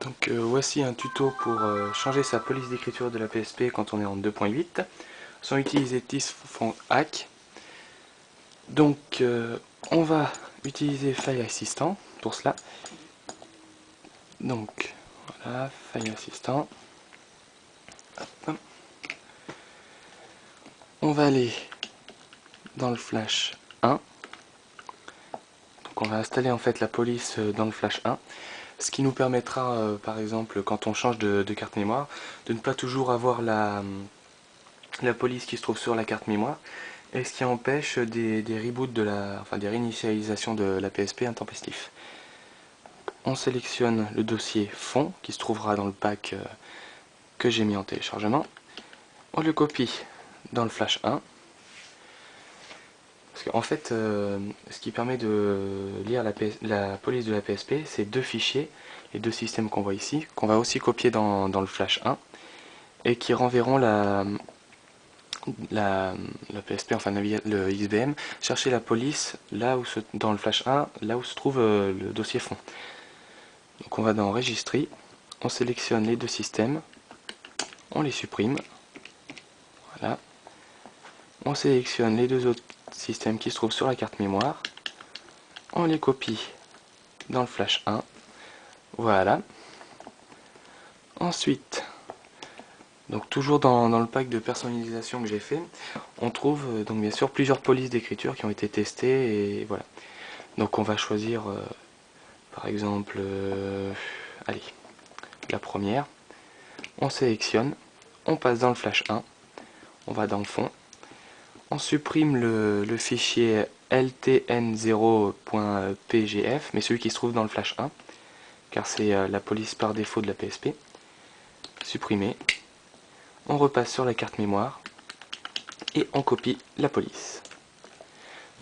Donc voici un tuto pour changer sa police d'écriture de la PSP quand on est en 2.8 sans utiliser TISFONT-ACK. Donc on va utiliser File Assistant pour cela. Donc voilà, File Assistant. Hop. On va aller dans le Flash 1. Donc on va installer en fait la police dans le Flash 1. Ce qui nous permettra, par exemple, quand on change de carte mémoire, de ne pas toujours avoir la police qui se trouve sur la carte mémoire, et ce qui empêche des reboots des réinitialisations de la PSP intempestifs. On sélectionne le dossier fond qui se trouvera dans le pack que j'ai mis en téléchargement. On le copie dans le Flash 1. Parce qu'en fait, ce qui permet de lire la police de la PSP, c'est deux fichiers, les deux systèmes qu'on voit ici, qu'on va aussi copier dans le Flash 1, et qui renverront la PSP, enfin le XBM, chercher la police là où dans le Flash 1, là où se trouve le dossier fond. Donc on va dans Registry, on sélectionne les deux systèmes, on les supprime, voilà. On sélectionne les deux autres systèmes qui se trouvent sur la carte mémoire, on les copie dans le Flash 1, voilà. Ensuite, donc toujours dans le pack de personnalisation que j'ai fait, on trouve donc bien sûr plusieurs polices d'écriture qui ont été testées et voilà. Donc on va choisir par exemple, allez, la première, on sélectionne, on passe dans le Flash 1, on va dans le fond, on supprime le fichier ltn0.pgf, mais celui qui se trouve dans le Flash 1, car c'est la police par défaut de la PSP. Supprimer. On repasse sur la carte mémoire et on copie la police.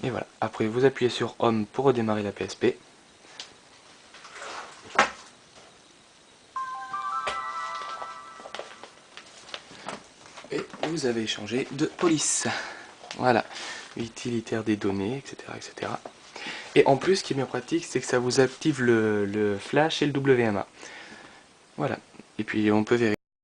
Et voilà, après vous appuyez sur Home pour redémarrer la PSP. Et vous avez changé de police. Voilà, utilitaire des données, etc. etc. Et en plus, ce qui est bien pratique, c'est que ça vous active le flash et le WMA. Voilà, et puis on peut vérifier.